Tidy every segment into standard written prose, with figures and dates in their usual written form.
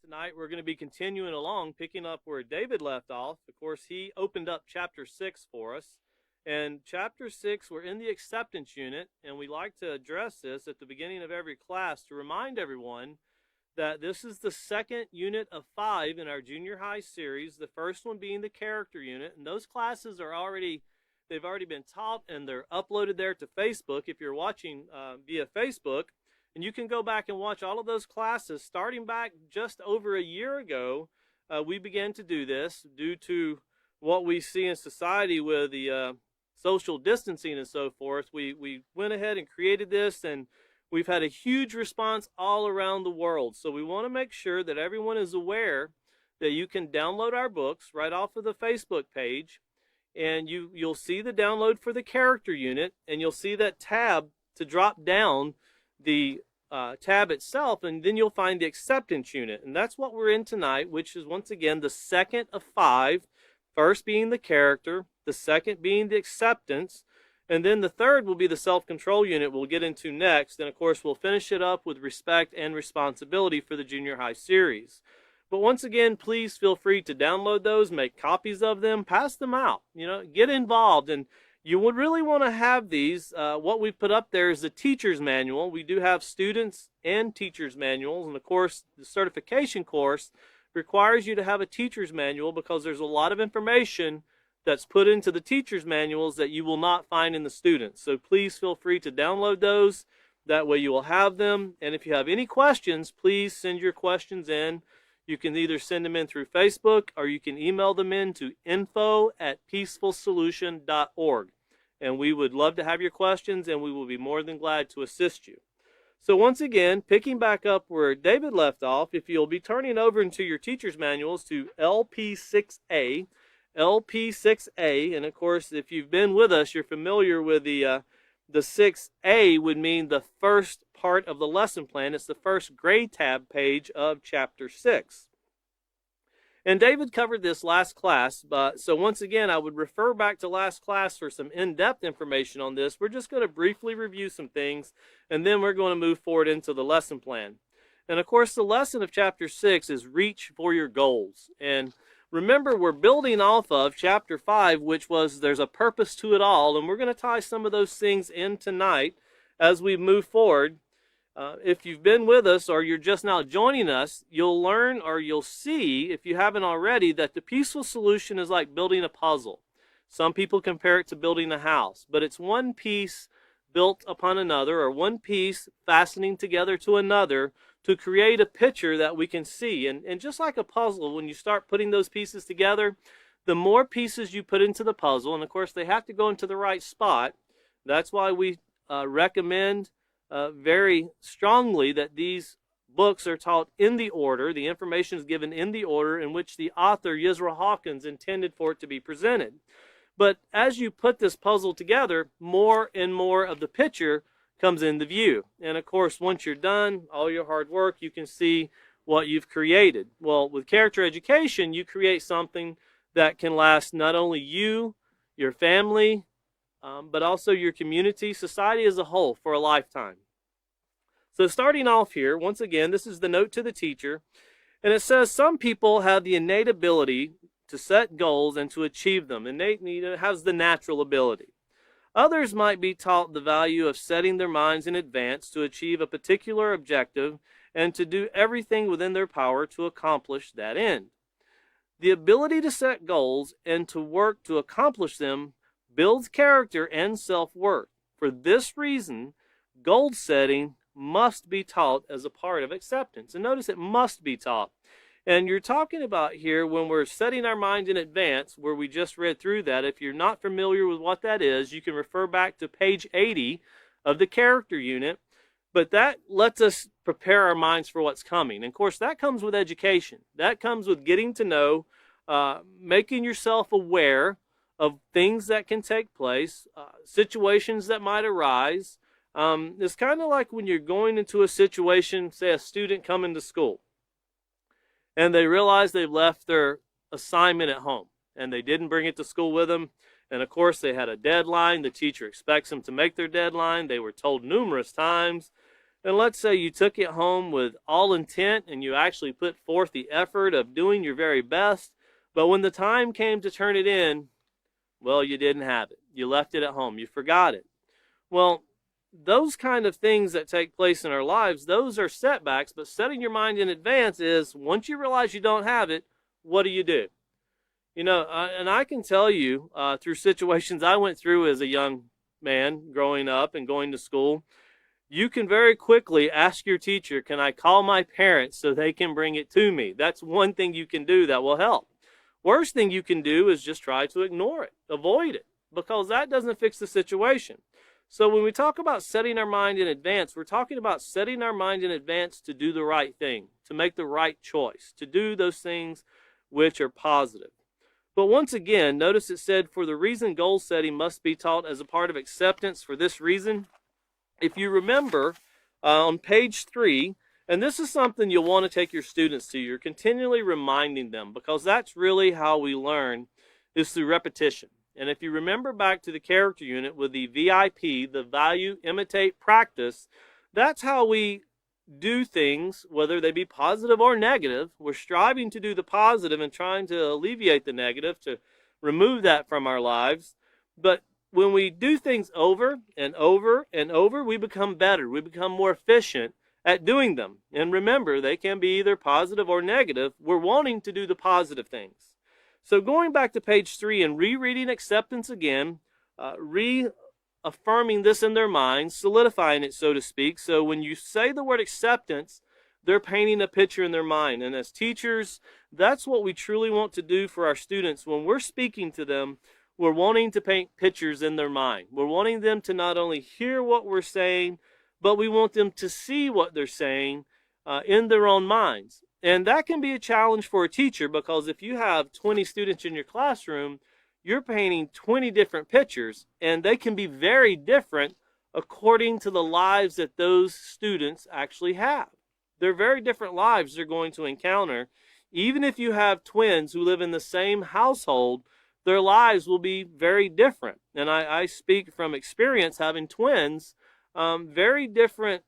Tonight we're going to be continuing along, picking up where David left off. Of course, he opened up chapter 6 for us. And chapter 6, we're in the acceptance unit, and we like to address this at the beginning of every class to remind everyone that this is the second unit of 5 in our junior high series, the first one being the character unit. And those classes are they've already been taught, and they're uploaded there to Facebook if you're watching via Facebook. And you can go back and watch all of those classes starting back just over a year ago. We began to do this due to what we see in society with the social distancing and so forth. We went ahead and created this, and we've had a huge response all around the world. So we want to make sure that everyone is aware that you can download our books right off of the Facebook page, and you'll see the download for the character unit, and you'll see that tab to drop down the tab itself, and then you'll find the acceptance unit. And that's what we're in tonight, which is once again the second of 5, first being the character, the second being the acceptance, and then the third will be the self-control unit we'll get into next. And of course we'll finish it up with respect and responsibility for the junior high series. But once again, please feel free to download those, make copies of them, pass them out, get involved. And you would really want to have these. What we put up there is the teacher's manual. We do have students and teacher's manuals. And of course, the certification course requires you to have a teacher's manual because there's a lot of information that's put into the teacher's manuals that you will not find in the students. So please feel free to download those. That way you will have them. And if you have any questions, please send your questions in. You can either send them in through Facebook or you can email them in to info@peacefulsolution.org. And we would love to have your questions, and we will be more than glad to assist you. So once again, picking back up where David left off, if you'll be turning over into your teacher's manuals to LP6A, and of course, if you've been with us, you're familiar with the 6A would mean the first part of the lesson plan. It's the first gray tab page of chapter 6. And David covered this last class, so once again, I would refer back to last class for some in-depth information on this. We're just going to briefly review some things, and then we're going to move forward into the lesson plan. And of course, the lesson of chapter 6 is reach for your goals. And remember, we're building off of chapter 5, which was there's a purpose to it all, and we're going to tie some of those things in tonight as we move forward. If you've been with us or you're just now joining us, you'll learn or you'll see, if you haven't already, that the peaceful solution is like building a puzzle. Some people compare it to building a house, but it's one piece built upon another, or one piece fastening together to another to create a picture that we can see. And just like a puzzle, when you start putting those pieces together, the more pieces you put into the puzzle, and of course they have to go into the right spot. That's why we recommend very strongly that these books are taught in the order. The information is given in the order in which the author, Yisra Hawkins, intended for it to be presented. But as you put this puzzle together, more and more of the picture comes into view. And of course, once you're done, all your hard work, you can see what you've created. Well, with character education, you create something that can last not only you, your family, but also your community, society as a whole for a lifetime. So starting off here, once again, this is the note to the teacher, and it says some people have the innate ability to set goals and to achieve them. Innate has the natural ability. Others might be taught the value of setting their minds in advance to achieve a particular objective and to do everything within their power to accomplish that end. The ability to set goals and to work to accomplish them builds character and self-worth. For this reason, goal setting must be taught as a part of acceptance. And notice it must be taught. And you're talking about here when we're setting our mind in advance, where we just read through that. If you're not familiar with what that is, you can refer back to page 80 of the character unit. But that lets us prepare our minds for what's coming. And of course, that comes with education. That comes with getting to know, making yourself aware of things that can take place, situations that might arise. It's kind of like when you're going into a situation, say a student coming to school, and they realize they've left their assignment at home, and they didn't bring it to school with them. And of course, they had a deadline. The teacher expects them to make their deadline. They were told numerous times, And let's say you took it home with all intent and you actually put forth the effort of doing your very best, but when the time came to turn it in, well, you didn't have it. You left it at home. You forgot it. Well, those kind of things that take place in our lives, those are setbacks, but setting your mind in advance is once you realize you don't have it, what do? And I can tell you through situations I went through as a young man growing up and going to school, you can very quickly ask your teacher, can I call my parents so they can bring it to me? That's one thing you can do that will help. Worst thing you can do is just try to ignore it, avoid it, because that doesn't fix the situation. So when we talk about setting our mind in advance, we're talking about setting our mind in advance to do the right thing, to make the right choice, to do those things which are positive. But once again, notice it said, for the reason goal setting must be taught as a part of acceptance for this reason. If you remember on page 3, and this is something you'll want to take your students to, you're continually reminding them, because that's really how we learn, is through repetition. And if you remember back to the character unit with the VIP, the value, imitate, practice, that's how we do things, whether they be positive or negative. We're striving to do the positive and trying to alleviate the negative, to remove that from our lives. But when we do things over and over and over, we become better. We become more efficient at doing them. And remember, they can be either positive or negative. We're wanting to do the positive things. So going back to page 3 and rereading acceptance again, reaffirming this in their minds, solidifying it, so to speak. So when you say the word acceptance, they're painting a picture in their mind. And as teachers, that's what we truly want to do for our students. When we're speaking to them, we're wanting to paint pictures in their mind. We're wanting them to not only hear what we're saying, but we want them to see what they're saying in their own minds. And that can be a challenge for a teacher, because if you have 20 students in your classroom, you're painting 20 different pictures, and they can be very different according to the lives that those students actually have. They're very different lives they're going to encounter. Even if you have twins who live in the same household, their lives will be very different. And I speak from experience, having twins, very different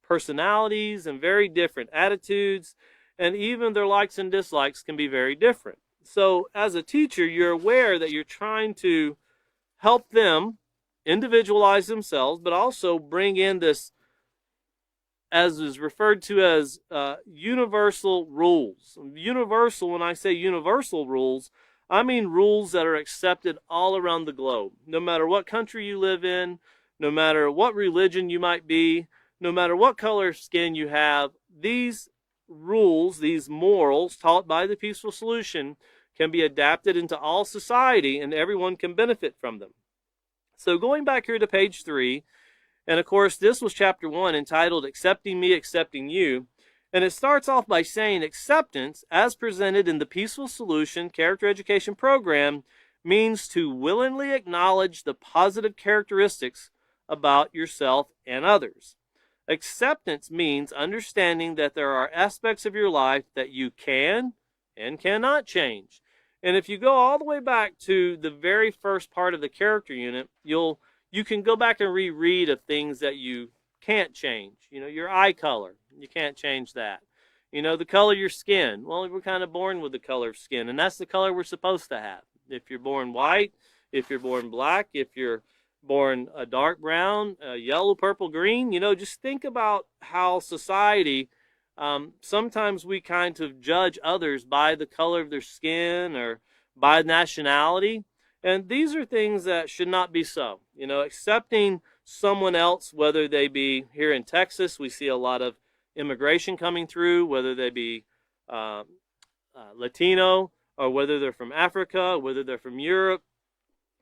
personalities and very different attitudes, and even their likes and dislikes can be very different. So as a teacher, you're aware that you're trying to help them individualize themselves, but also bring in this, as is referred to as universal rules. Universal, when I say universal rules, I mean rules that are accepted all around the globe. No matter what country you live in, no matter what religion you might be, no matter what color of skin you have, these rules, these morals taught by the Peaceful Solution can be adapted into all society, and everyone can benefit from them. So going back here to page 3, and of course this was chapter 1 entitled Accepting Me, Accepting You, and it starts off by saying acceptance as presented in the Peaceful Solution Character Education Program means to willingly acknowledge the positive characteristics about yourself and others. Acceptance means understanding that there are aspects of your life that you can and cannot change. And if you go all the way back to the very first part of the character unit, you can go back and reread of things that you can't change. Your eye color, you can't change that. The color of your skin. Well, we're kind of born with the color of skin, and that's the color we're supposed to have. If you're born white, if you're born black, if you're born a dark brown, yellow, purple, green, just think about how society, sometimes we kind of judge others by the color of their skin or by nationality. And these are things that should not be so. Accepting someone else, whether they be here in Texas, we see a lot of immigration coming through, whether they be Latino, or whether they're from Africa, whether they're from Europe.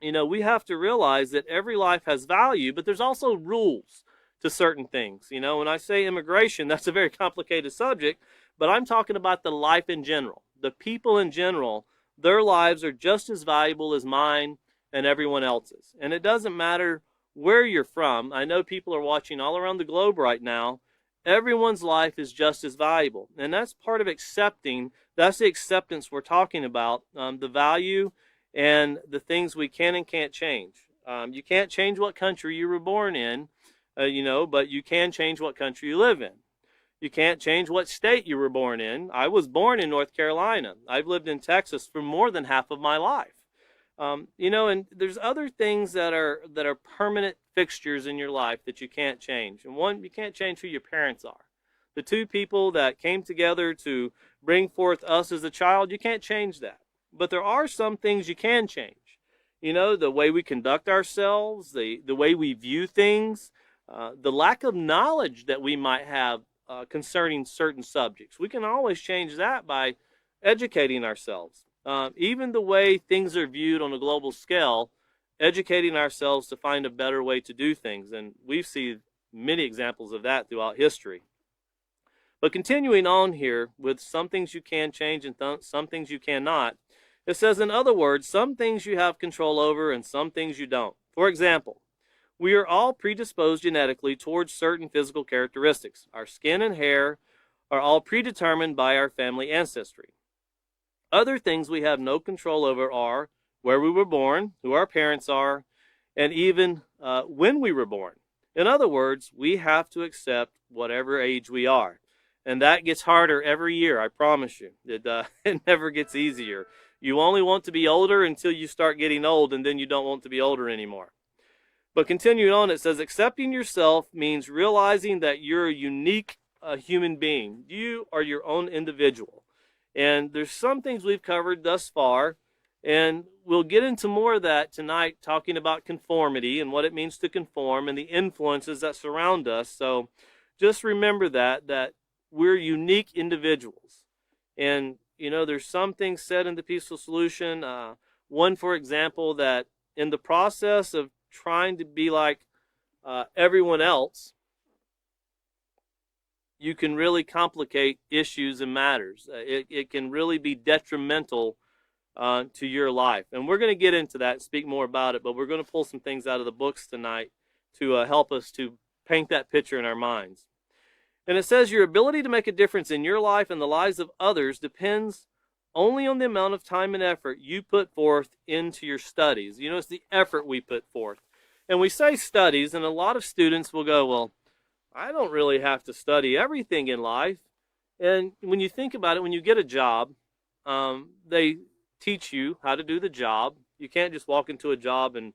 We have to realize that every life has value, but there's also rules to certain things. When I say immigration, that's a very complicated subject, but I'm talking about the life in general. The people in general, their lives are just as valuable as mine and everyone else's. And it doesn't matter where you're from. I know people are watching all around the globe right now. Everyone's life is just as valuable. And that's part of accepting. That's the acceptance we're talking about, the value and the things we can and can't change. You can't change what country you were born in. but you can change what country you live in. You can't change what state you were born in. I was born in North Carolina. I've lived in Texas for more than half of my life. And there's other things that are permanent fixtures in your life that you can't change. And one, you can't change who your parents are. The two people that came together to bring forth us as a child, you can't change that. But there are some things you can change. The way we conduct ourselves, the way we view things, the lack of knowledge that we might have concerning certain subjects. We can always change that by educating ourselves. Even the way things are viewed on a global scale, educating ourselves to find a better way to do things. And we've seen many examples of that throughout history. But continuing on here with some things you can change and some things you cannot, it says, in other words, some things you have control over and some things you don't. For example, we are all predisposed genetically towards certain physical characteristics. Our skin and hair are all predetermined by our family ancestry. Other things we have no control over are where we were born, who our parents are, and even when we were born. In other words, we have to accept whatever age we are. And that gets harder every year, I promise you. It never gets easier. You only want to be older until you start getting old, and then you don't want to be older anymore. But continuing on, it says, accepting yourself means realizing that you're a unique human being. You are your own individual. And there's some things we've covered thus far, and we'll get into more of that tonight, talking about conformity and what it means to conform and the influences that surround us. So just remember that we're unique individuals. And, there's some things said in the Peaceful Solution. One, for example, that in the process of trying to be like everyone else, you can really complicate issues and matters. It can really be detrimental to your life. And we're going to get into that and speak more about it, but we're going to pull some things out of the books tonight to help us to paint that picture in our minds. And it says your ability to make a difference in your life and the lives of others depends only on the amount of time and effort you put forth into your studies. It's the effort we put forth. And we say studies, and a lot of students will go, well, I don't really have to study everything in life. And when you think about it, when you get a job, they teach you how to do the job. You can't just walk into a job and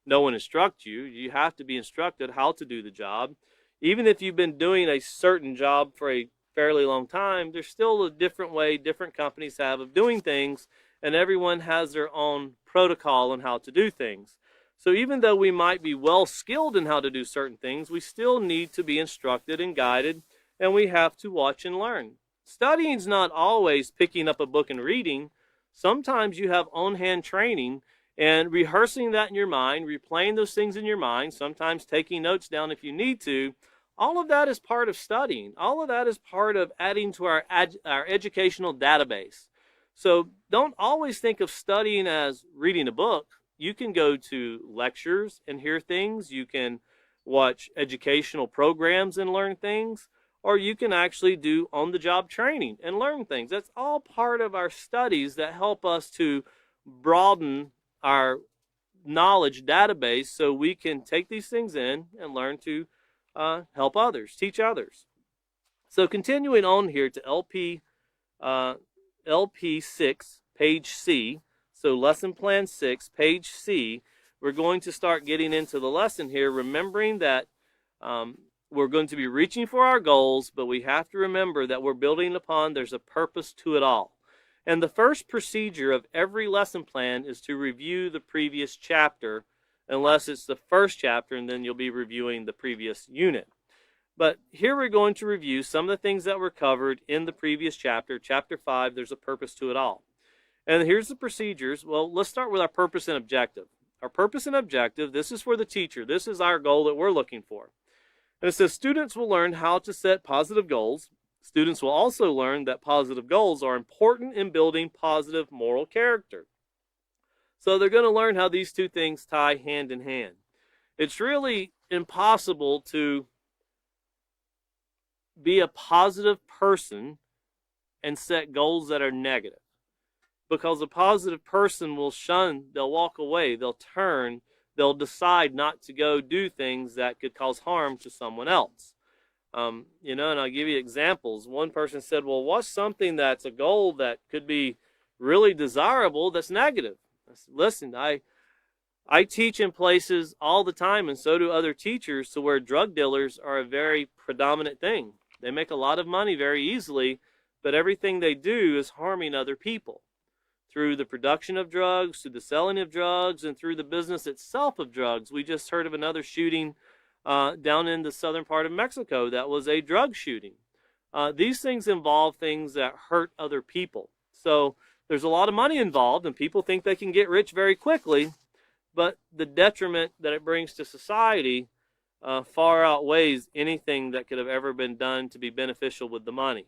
no one instruct you. You have to be instructed how to do the job. Even if you've been doing a certain job for a fairly long time, there's still a different way different companies have of doing things, and everyone has their own protocol on how to do things. So even though we might be well skilled in how to do certain things, we still need to be instructed and guided, and we have to watch and learn. Studying's not always picking up a book and reading. Sometimes you have on-hand training and rehearsing that in your mind, replaying those things in your mind, sometimes taking notes down if you need to. All of that is part of studying. All of that is part of adding to our educational database. So don't always think of studying as reading a book. You can go to lectures and hear things. You can watch educational programs and learn things. Or you can actually do on-the-job training and learn things. That's all part of our studies that help us to broaden our knowledge database so we can take these things in and learn to help others, teach others. So continuing on here to LP 6, page C, so lesson plan 6, page C, we're going to start getting into the lesson here, remembering that we're going to be reaching for our goals, but we have to remember that we're building upon, there's a purpose to it all. And the first procedure of every lesson plan is to review the previous chapter, unless it's the first chapter, and then you'll be reviewing the previous unit. But here we're going to review some of the things that were covered in the previous chapter. Chapter 5, there's a purpose to it all. And here's the procedures. Well, let's start with our purpose and objective. Our purpose and objective, this is for the teacher. This is our goal that we're looking for. And it says students will learn how to set positive goals. Students will also learn that positive goals are important in building positive moral character. So they're going to learn how these two things tie hand in hand. It's really impossible to be a positive person and set goals that are negative. Because a positive person will shun, they'll walk away, they'll turn, they'll decide not to go do things that could cause harm to someone else. And I'll give you examples. One person said, well, what's something that's a goal that could be really desirable that's negative? I said, listen, I teach in places all the time, and so do other teachers, to where drug dealers are a very predominant thing. They make a lot of money very easily, but everything they do is harming other people through the production of drugs, through the selling of drugs, and through the business itself of drugs. We just heard of another shooting down in the southern part of Mexico that was a drug shooting. These things involve things that hurt other people. So there's a lot of money involved, and people think they can get rich very quickly, but the detriment that it brings to society far outweighs anything that could have ever been done to be beneficial with the money.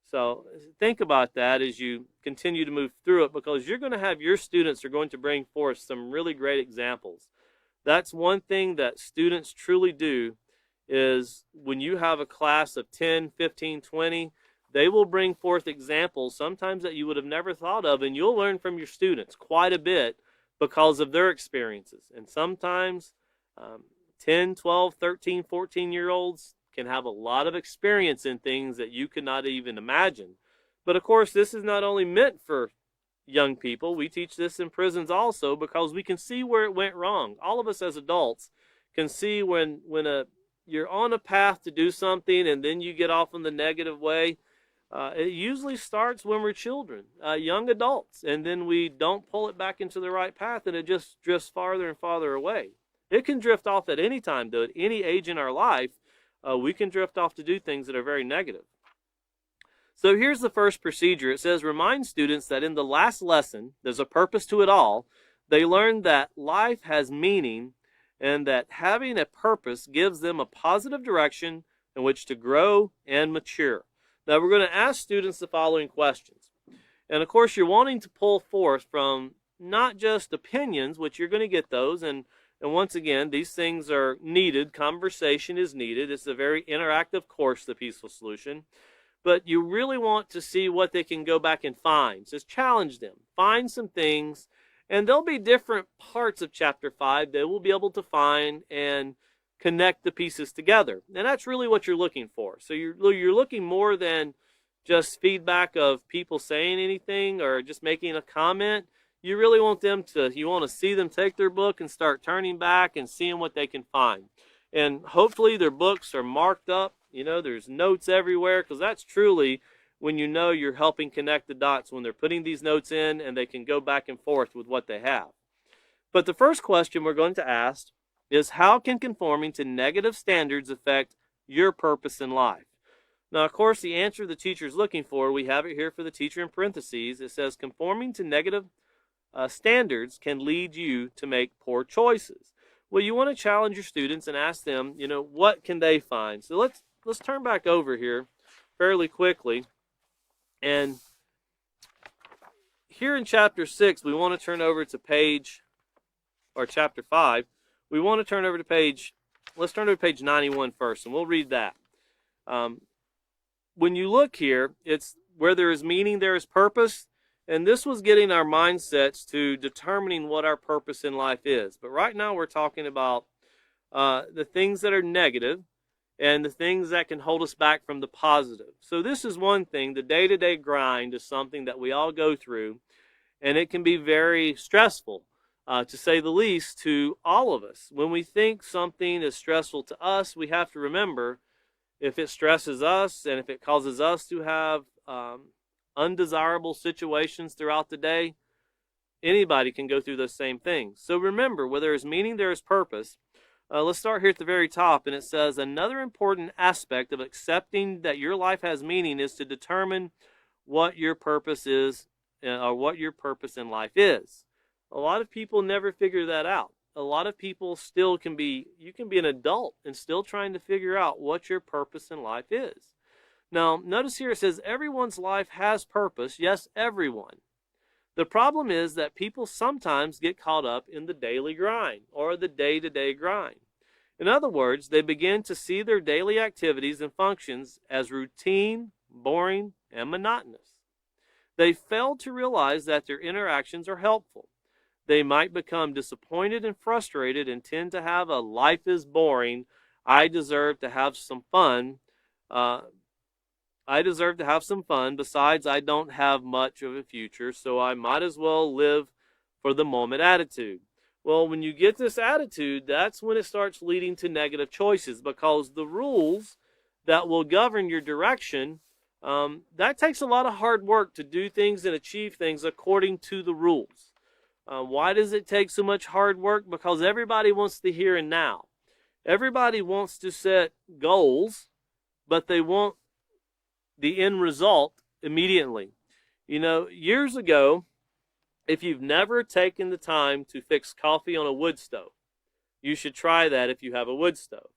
So think about that as you continue to move through it, because you're going to have your students are going to bring forth some really great examples. That's one thing that students truly do, is when you have a class of 10, 15, 20, they will bring forth examples sometimes that you would have never thought of, and you'll learn from your students quite a bit because of their experiences. And sometimes 10, 12, 13, 14-year-olds can have a lot of experience in things that you could not even imagine. But of course, this is not only meant for young people. We teach this in prisons also, because we can see where it went wrong. All of us as adults can see when you're on a path to do something and then you get off in the negative way. It usually starts when we're children, young adults, and then we don't pull it back into the right path, and it just drifts farther and farther away. It can drift off at any time, though. At any age in our life, we can drift off to do things that are very negative. So here's the first procedure. It says, remind students that in the last lesson, there's a purpose to it all. They learned that life has meaning, and that having a purpose gives them a positive direction in which to grow and mature. Now we're going to ask students the following questions. And of course, you're wanting to pull forth from not just opinions, which you're going to get those, and once again, these things are needed. Conversation is needed. It's a very interactive course, The Peaceful Solution. But you really want to see what they can go back and find. Just challenge them. Find some things, and there'll be different parts of Chapter 5 they will be able to find and connect the pieces together. And that's really what you're looking for. So you're looking more than just feedback of people saying anything or just making a comment. You really want you want to see them take their book and start turning back and seeing what they can find. And hopefully their books are marked up. There's notes everywhere, because that's truly when you're helping connect the dots, when they're putting these notes in and they can go back and forth with what they have. But the first question we're going to ask is, how can conforming to negative standards affect your purpose in life? Now, of course, the answer the teacher is looking for, we have it here for the teacher in parentheses. It says, conforming to negative standards can lead you to make poor choices. Well, you want to challenge your students and ask them, what can they find? So let's turn back over here fairly quickly. And here in Chapter 6, we want to turn over to Chapter 5. We want to turn over to let's turn over to page 91 first, and we'll read that. When you look here, it's where there is meaning, there is purpose. And this was getting our mindsets to determining what our purpose in life is. But right now we're talking about the things that are negative and the things that can hold us back from the positive. So this is one thing. The day-to-day grind is something that we all go through, and it can be very stressful, to say the least, to all of us. When we think something is stressful to us, we have to remember, if it stresses us and if it causes us to have undesirable situations throughout the day, anybody can go through those same things. So remember, where there is meaning, there is purpose. Let's start here at the very top, and it says, another important aspect of accepting that your life has meaning is to determine what your purpose is, or what your purpose in life is. A lot of people never figure that out. A lot of people you can be an adult and still trying to figure out what your purpose in life is. Now, notice here it says everyone's life has purpose. Yes, everyone. The problem is that people sometimes get caught up in the daily grind or the day-to-day grind. In other words, they begin to see their daily activities and functions as routine, boring, and monotonous. They fail to realize that their interactions are helpful. they might become disappointed and frustrated and tend to have a life is boring. I deserve to have some fun. I deserve to have some fun. Besides, I don't have much of a future, so I might as well live for the moment attitude. Well, when you get this attitude, that's when it starts leading to negative choices, because the rules that will govern your direction, that takes a lot of hard work to do things and achieve things according to the rules. Why does it take so much hard work? Because everybody wants the here and now. Everybody wants to set goals, but they want the end result immediately. You know, years ago, if you've never taken the time to fix coffee on a wood stove, you should try that if you have a wood stove.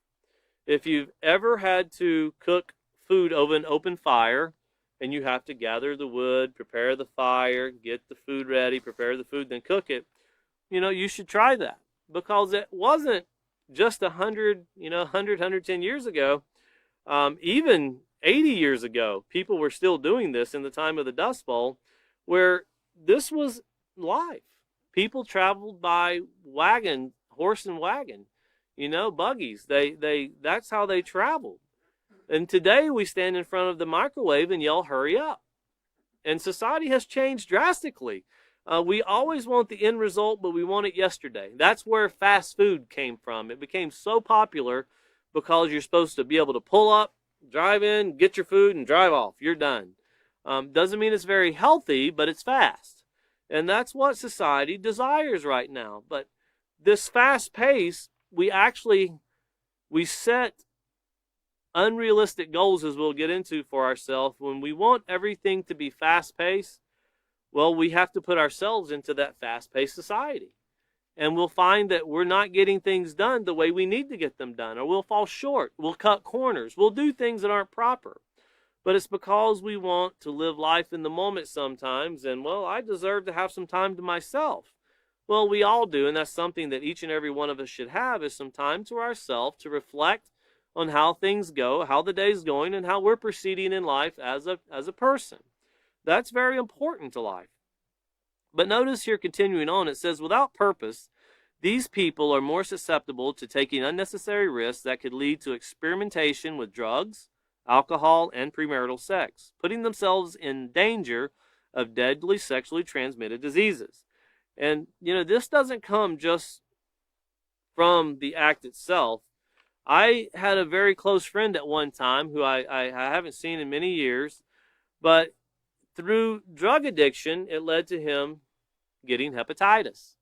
If you've ever had to cook food over an open fire, and you have to gather the wood, prepare the fire, get the food ready, prepare the food, then cook it, you know, you should try that. Because it wasn't just 110 years ago. Even 80 years ago, people were still doing this in the time of the Dust Bowl, where this was life. People traveled by wagon, horse and wagon, buggies. That's how they traveled. And today we stand in front of the microwave and yell, hurry up. And society has changed drastically. We always want the end result, but we want it yesterday. That's where fast food came from. It became so popular because you're supposed to be able to pull up, drive in, get your food, and drive off. You're done. Doesn't mean it's very healthy, but it's fast. And that's what society desires right now. But this fast pace, we set unrealistic goals, as we'll get into, for ourselves. When we want everything to be fast-paced, well, we have to put ourselves into that fast-paced society. And we'll find that we're not getting things done the way we need to get them done, or we'll fall short. We'll cut corners. We'll do things that aren't proper. But it's because we want to live life in the moment sometimes, and, well, I deserve to have some time to myself. Well, we all do, and that's something that each and every one of us should have, is some time to ourselves to reflect on how things go, how the day's going, and how we're proceeding in life as a person. That's very important to life. But notice here, continuing on, it says, without purpose, these people are more susceptible to taking unnecessary risks that could lead to experimentation with drugs, alcohol, and premarital sex, putting themselves in danger of deadly sexually transmitted diseases. And, this doesn't come just from the act itself. I had a very close friend at one time who I haven't seen in many years, but through drug addiction, it led to him getting hepatitis.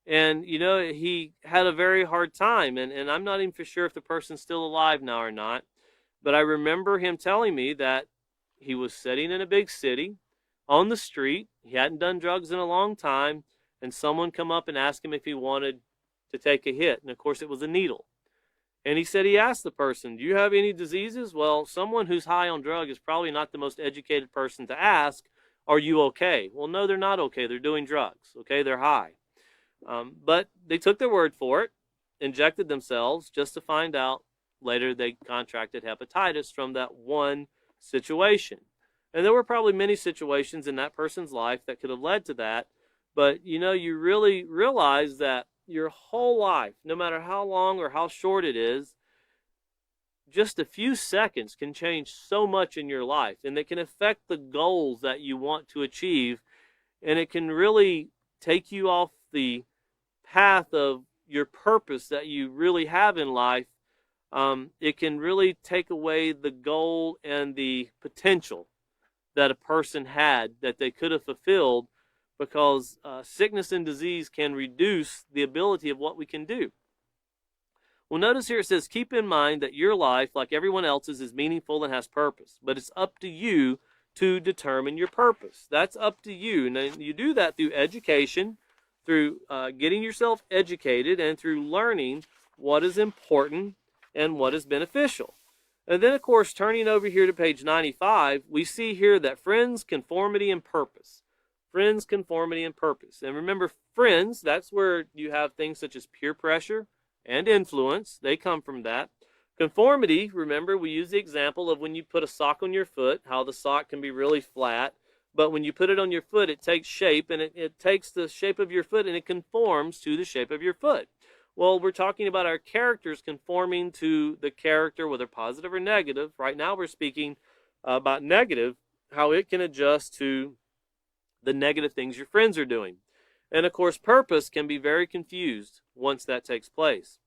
And, he had a very hard time, and I'm not even for sure if the person's still alive now or not, but I remember him telling me that he was sitting in a big city on the street. He hadn't done drugs in a long time, and someone come up and asked him if he wanted to take a hit, and of course it was a needle. And he said he asked the person, do you have any diseases? Well, someone who's high on drug is probably not the most educated person to ask, are you okay? Well, no, they're not okay. They're doing drugs. Okay, they're high. But they took their word for it, injected themselves, just to find out later they contracted hepatitis from that one situation. And there were probably many situations in that person's life that could have led to that. But, you really realize that your whole life, no matter how long or how short it is, just a few seconds can change so much in your life, and it can affect the goals that you want to achieve, and it can really take you off the path of your purpose that you really have in life. It can really take away the goal and the potential that a person had that they could have fulfilled, because sickness and disease can reduce the ability of what we can do. Well, notice here it says, keep in mind that your life, like everyone else's, is meaningful and has purpose, but it's up to you to determine your purpose. That's up to you. And you do that through education, through getting yourself educated, and through learning what is important and what is beneficial. And then, of course, turning over here to page 95, we see here that friends, conformity, and purpose. Friends, conformity, and purpose. And remember, friends, that's where you have things such as peer pressure and influence. They come from that. Conformity, remember, we use the example of when you put a sock on your foot, how the sock can be really flat, but when you put it on your foot, it takes shape, and it takes the shape of your foot and it conforms to the shape of your foot. Well, we're talking about our characters conforming to the character, whether positive or negative. Right now we're speaking about negative, how it can adjust to the negative things your friends are doing. And of course, purpose can be very confused once that takes place.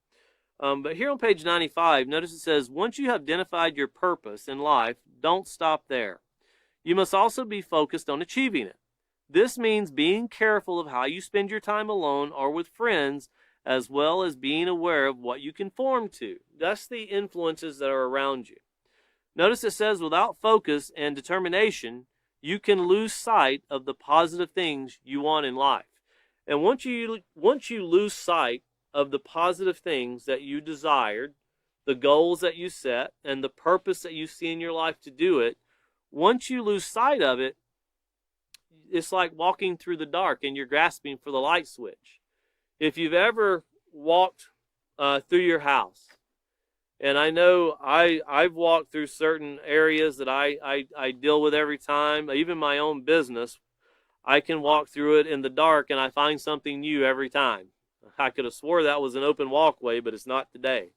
But here on page 95, notice it says, once you have identified your purpose in life, don't stop there. You must also be focused on achieving it. This means being careful of how you spend your time alone or with friends, as well as being aware of what you conform to. That's the influences that are around you. Notice it says, without focus and determination, you can lose sight of the positive things you want in life. And once you lose sight of the positive things that you desired, the goals that you set, and the purpose that you see in your life to do it, once you lose sight of it, it's like walking through the dark and you're grasping for the light switch. If you've ever walked through your house, and I know I've walked through certain areas that I deal with every time, even my own business, I can walk through it in the dark and I find something new every time. I could have swore that was an open walkway, but it's not today.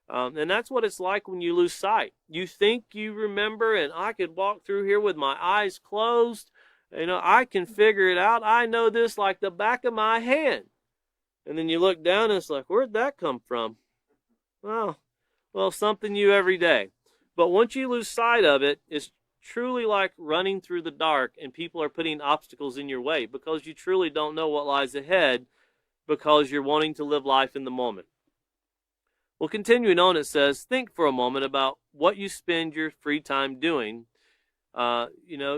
And that's what it's like when you lose sight. You think you remember, and I could walk through here with my eyes closed. I can figure it out. I know this like the back of my hand. And then you look down and it's like, where'd that come from? Well, something new every day. But once you lose sight of it, it's truly like running through the dark and people are putting obstacles in your way because you truly don't know what lies ahead because you're wanting to live life in the moment. Well, continuing on, it says, think for a moment about what you spend your free time doing.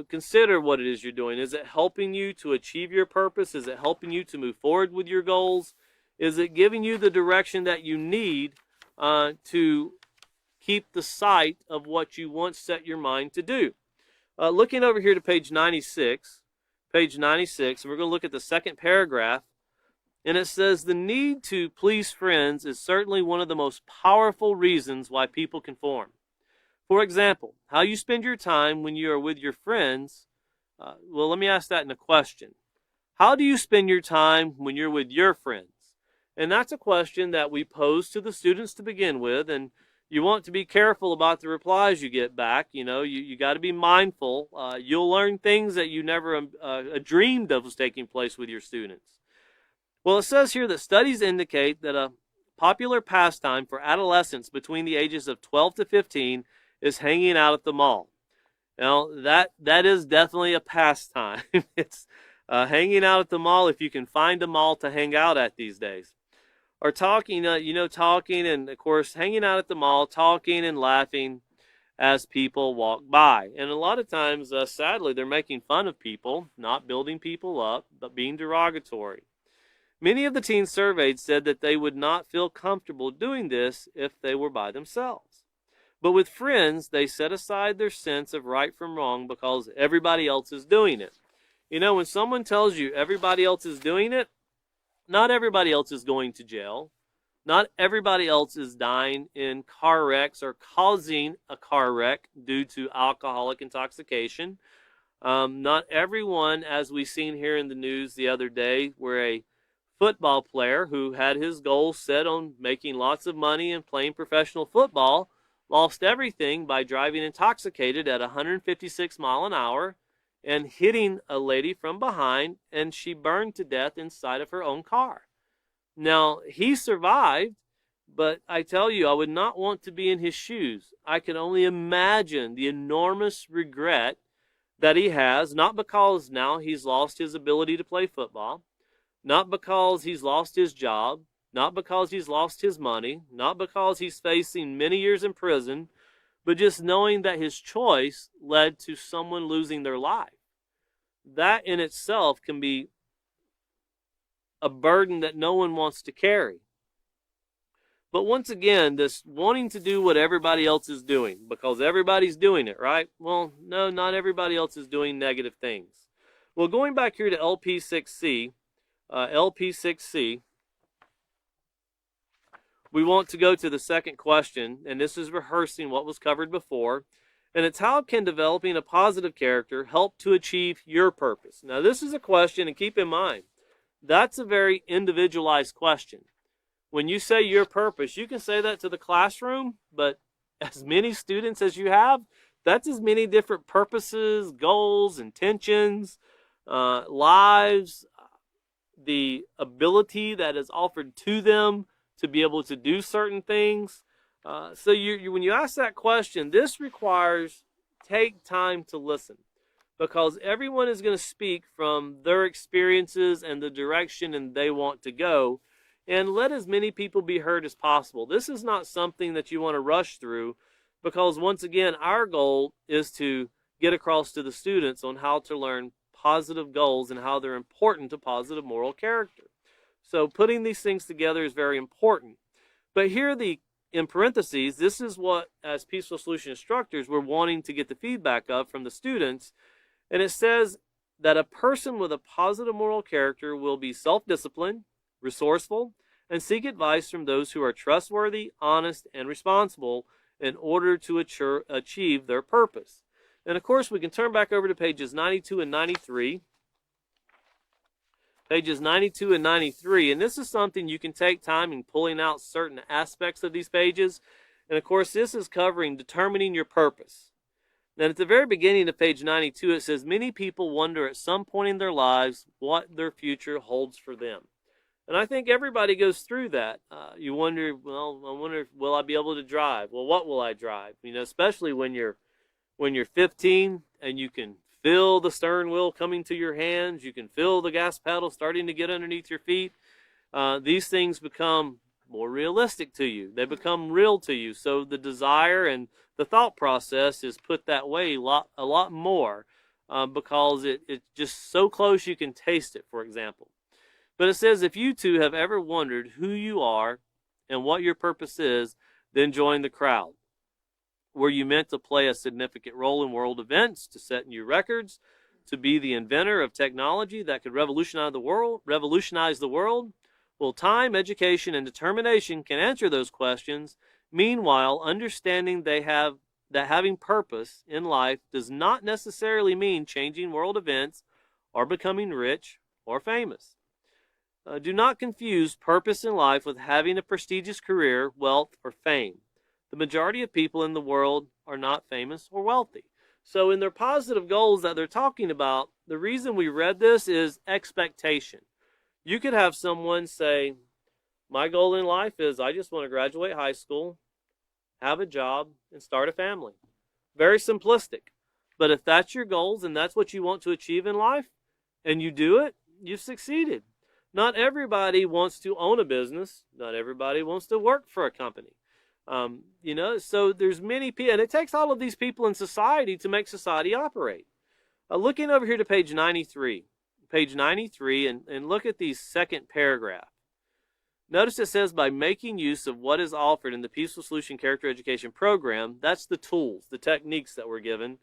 Consider what it is you're doing. Is it helping you to achieve your purpose? Is it helping you to move forward with your goals? Is it giving you the direction that you need to keep the sight of what you once set your mind to do? Looking over here to page 96, and we're going to look at the second paragraph. And it says, the need to please friends is certainly one of the most powerful reasons why people conform. For example, how you spend your time when you are with your friends. Let me ask that in a question. How do you spend your time when you're with your friends? And that's a question that we pose to the students to begin with, and you want to be careful about the replies you get back. You got to be mindful. You'll learn things that you never dreamed of was taking place with your students. Well, it says here that studies indicate that a popular pastime for adolescents between the ages of 12 to 15 is hanging out at the mall. Now, that is definitely a pastime. It's hanging out at the mall if you can find a mall to hang out at these days. Or talking, talking and, of course, hanging out at the mall, talking and laughing as people walk by. And a lot of times, sadly, they're making fun of people, not building people up, but being derogatory. Many of the teens surveyed said that they would not feel comfortable doing this if they were by themselves. But with friends, they set aside their sense of right from wrong because everybody else is doing it. When someone tells you everybody else is doing it, not everybody else is going to jail. Not everybody else is dying in car wrecks or causing a car wreck due to alcoholic intoxication. Not everyone, as we've seen here in the news the other day, where a football player who had his goals set on making lots of money and playing professional football lost everything by driving intoxicated at 156 miles an hour and hitting a lady from behind, and she burned to death inside of her own car. Now, he survived, but I tell you, I would not want to be in his shoes. I can only imagine the enormous regret that he has, not because now he's lost his ability to play football, not because he's lost his job, not because he's lost his money, not because he's facing many years in prison, but just knowing that his choice led to someone losing their life. That in itself can be a burden that no one wants to carry. But once again, this wanting to do what everybody else is doing, because everybody's doing it, right? Well, no, not everybody else is doing negative things. Well, going back here to LP6C, we want to go to the second question, and this is rehearsing what was covered before. And it's how can developing a positive character help to achieve your purpose? Now, this is a question, and keep in mind, that's a very individualized question. When you say your purpose, you can say that to the classroom, but as many students as you have, that's as many different purposes, goals, intentions, lives, the ability that is offered to them to be able to do certain things. So when you ask that question, this requires take time to listen, because everyone is going to speak from their experiences and the direction and they want to go, and let as many people be heard as possible. This is not something that you want to rush through, because once again, our goal is to get across to the students on how to learn positive goals and how they're important to positive moral character. So putting these things together is very important. But here, in parentheses, this is what, as Peaceful Solution instructors, we're wanting to get the feedback of from the students. And it says that a person with a positive moral character will be self-disciplined, resourceful, and seek advice from those who are trustworthy, honest, and responsible in order to achieve their purpose. And of course, we can turn back over to pages 92 and 93. Pages 92 and 93, and this is something you can take time in pulling out certain aspects of these pages. And of course, this is covering determining your purpose. Then at the very beginning of page 92, it says, many people wonder at some point in their lives what their future holds for them. And I think everybody goes through that. You wonder, well, I wonder, will I be able to drive? Well, what will I drive? You know, especially when you're 15 and you can feel the stern wheel coming to your hands, you can feel the gas pedal starting to get underneath your feet. These things become more realistic to you. They become real to you. So the desire and the thought process is put that way a lot more because it's just so close you can taste it, for example. But it says, if you too have ever wondered who you are and what your purpose is, then join the crowd. Were you meant to play a significant role in world events, to set new records, to be the inventor of technology that could revolutionize the world? Well, time, education, and determination can answer those questions. Meanwhile, understanding that having purpose in life does not necessarily mean changing world events or becoming rich or famous. Do not confuse purpose in life with having a prestigious career, wealth, or fame. The majority of people in the world are not famous or wealthy. So in their positive goals that they're talking about, the reason we read this is expectation. You could have someone say, my goal in life is I just want to graduate high school, have a job, and start a family. Very simplistic. But if that's your goals and that's what you want to achieve in life, and you do it, you've succeeded. Not everybody wants to own a business. Not everybody wants to work for a company. So there's many people, and it takes all of these people in society to make society operate. Looking over here to page 93, and look at the second paragraph. Notice it says, by making use of what is offered in the Peaceful Solution Character Education Program, that's the tools, the techniques that we're given,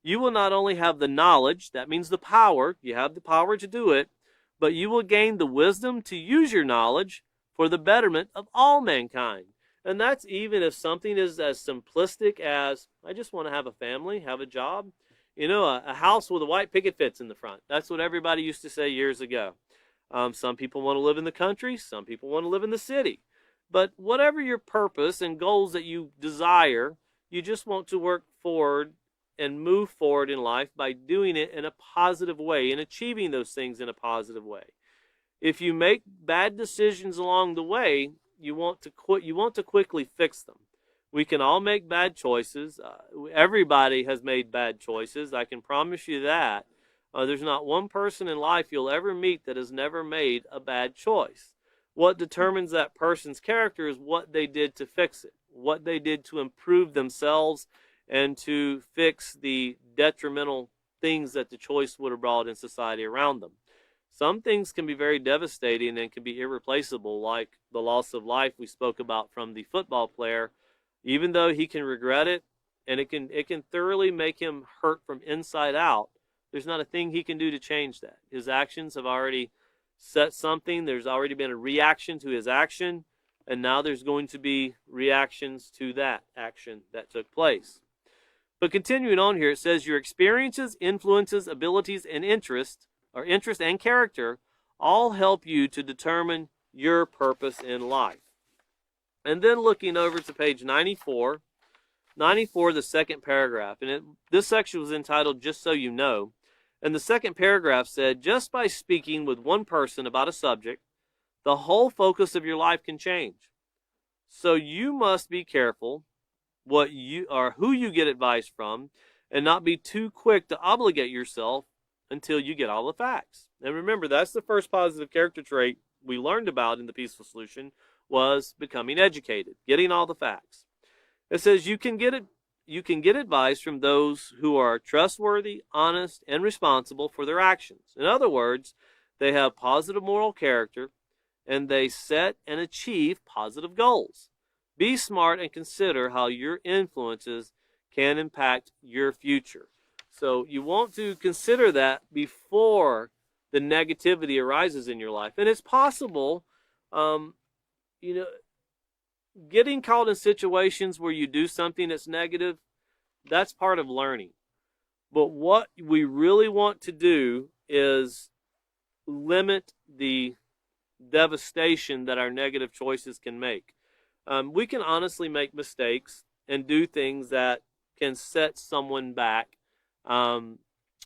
you will not only have the knowledge, that means the power, you have the power to do it, but you will gain the wisdom to use your knowledge for the betterment of all mankind. And that's even if something is as simplistic as, I just want to have a family, have a job. You know, a house with a white picket fence in the front. That's what everybody used to say years ago. Some people want to live in the country. Some people want to live in the city. But whatever your purpose and goals that you desire, you just want to work forward and move forward in life by doing it in a positive way and achieving those things in a positive way. If you make bad decisions along the way, you want to quickly fix them. We can all make bad choices. Everybody has made bad choices. I can promise you that. There's not one person in life you'll ever meet that has never made a bad choice. What determines that person's character is what they did to fix it, what they did to improve themselves and to fix the detrimental things that the choice would have brought in society around them. Some things can be very devastating and can be irreplaceable, like the loss of life we spoke about from the football player. Even though he can regret it, and it can thoroughly make him hurt from inside out, there's not a thing he can do to change that. His actions have already set something. There's already been a reaction to his action, and now there's going to be reactions to that action that took place. So continuing on here, it says your experiences, influences, abilities, and interest and character all help you to determine your purpose in life. And then looking over to page 94, the second paragraph, and this section was entitled Just So You Know. And the second paragraph said, just by speaking with one person about a subject, the whole focus of your life can change. So you must be careful who you get advice from, and not be too quick to obligate yourself until you get all the facts. And remember, that's the first positive character trait we learned about in the Peaceful Solution, was becoming educated, getting all the facts. It says you can get advice from those who are trustworthy, honest, and responsible for their actions. In other words, they have positive moral character, and they set and achieve positive goals. Be smart and consider how your influences can impact your future. So you want to consider that before the negativity arises in your life. And it's possible, getting caught in situations where you do something that's negative, that's part of learning. But what we really want to do is limit the devastation that our negative choices can make. We can honestly make mistakes and do things that can set someone back. There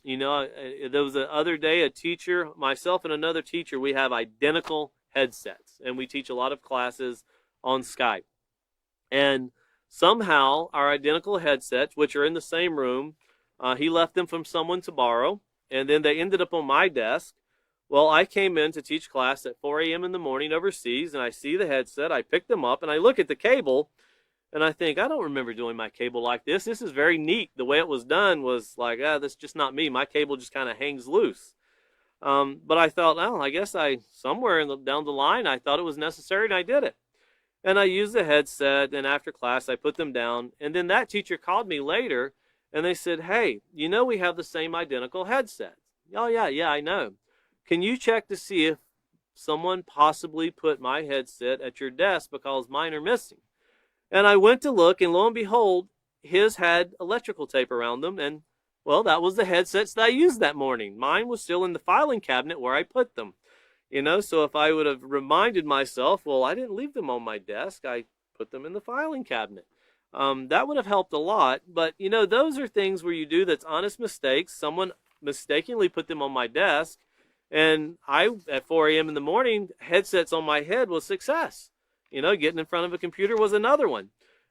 was the other day, a teacher, myself and another teacher, we have identical headsets, and we teach a lot of classes on Skype. And somehow our identical headsets, which are in the same room, he left them from someone to borrow, and then they ended up on my desk. Well, I came in to teach class at 4 a.m. in the morning overseas, and I see the headset. I pick them up, and I look at the cable, and I think, I don't remember doing my cable like this. This is very neat. The way it was done was like, that's just not me. My cable just kind of hangs loose. But I thought, I guess somewhere down the line, I thought it was necessary, and I did it. And I used the headset, and after class, I put them down. And then that teacher called me later, and they said, hey, we have the same identical headset. Oh, yeah, I know. Can you check to see if someone possibly put my headset at your desk because mine are missing? And I went to look, and lo and behold, his had electrical tape around them, and, well, that was the headsets that I used that morning. Mine was still in the filing cabinet where I put them. So if I would have reminded myself, well, I didn't leave them on my desk, I put them in the filing cabinet. That would have helped a lot, but, those are things where you do that's honest mistakes. Someone mistakenly put them on my desk, and I, at 4 a.m. in the morning, headsets on my head was success. Getting in front of a computer was another one.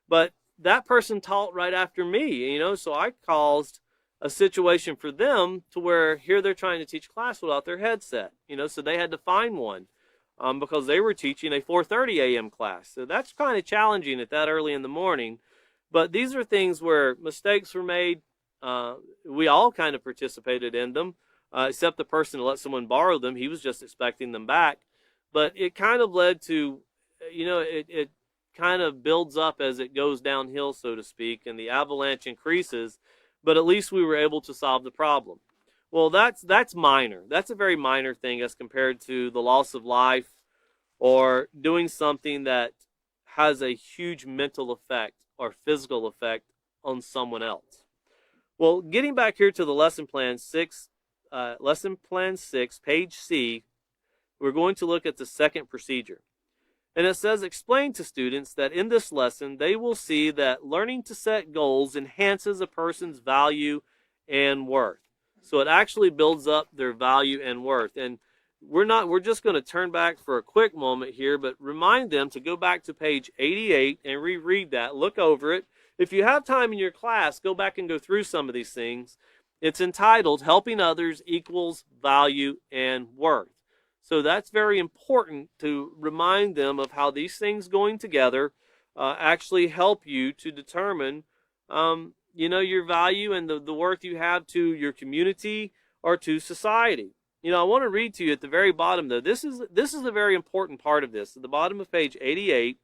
But that person taught right after me, so I caused a situation for them to where here they're trying to teach class without their headset, so they had to find one because they were teaching a 4:30 a.m. class. So that's kind of challenging at that early in the morning. But these are things where mistakes were made. We all kind of participated in them. Except the person who let someone borrow them, he was just expecting them back. But it kind of led to, it kind of builds up as it goes downhill, so to speak, and the avalanche increases. But at least we were able to solve the problem. Well, that's minor. That's a very minor thing as compared to the loss of life or doing something that has a huge mental effect or physical effect on someone else. Well, getting back here to the lesson plan 6, page C, we're going to look at the second procedure. And it says, explain to students that in this lesson, they will see that learning to set goals enhances a person's value and worth. So it actually builds up their value and worth. And we're just going to turn back for a quick moment here, but remind them to go back to page 88 and reread that, look over it. If you have time in your class, go back and go through some of these things. It's entitled, Helping Others Equals Value and Worth. So that's very important to remind them of how these things going together actually help you to determine, your value and the worth you have to your community or to society. I want to read to you at the very bottom, though. This is a very important part of this. At the bottom of page 88,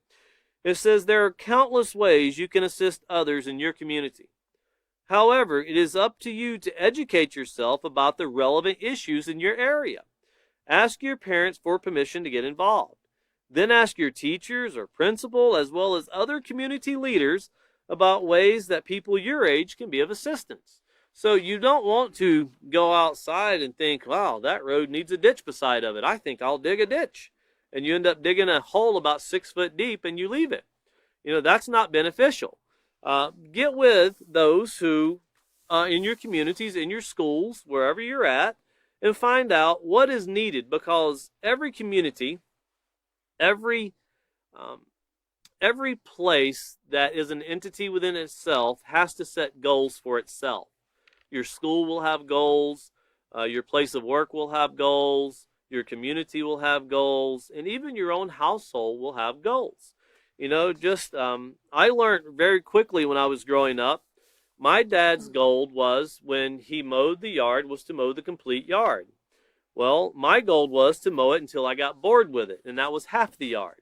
it says there are countless ways you can assist others in your community. However, it is up to you to educate yourself about the relevant issues in your area. Ask your parents for permission to get involved. Then ask your teachers or principal, as well as other community leaders, about ways that people your age can be of assistance. So you don't want to go outside and think, wow, that road needs a ditch beside of it. I think I'll dig a ditch. And you end up digging a hole about 6 foot deep and you leave it. That's not beneficial. Get with those who, in your communities, in your schools, wherever you're at, and find out what is needed, because every community, every place that is an entity within itself has to set goals for itself. Your school will have goals, your place of work will have goals, your community will have goals, and even your own household will have goals. I learned very quickly when I was growing up, my dad's goal was, when he mowed the yard, was to mow the complete yard. Well, my goal was to mow it until I got bored with it, and that was half the yard.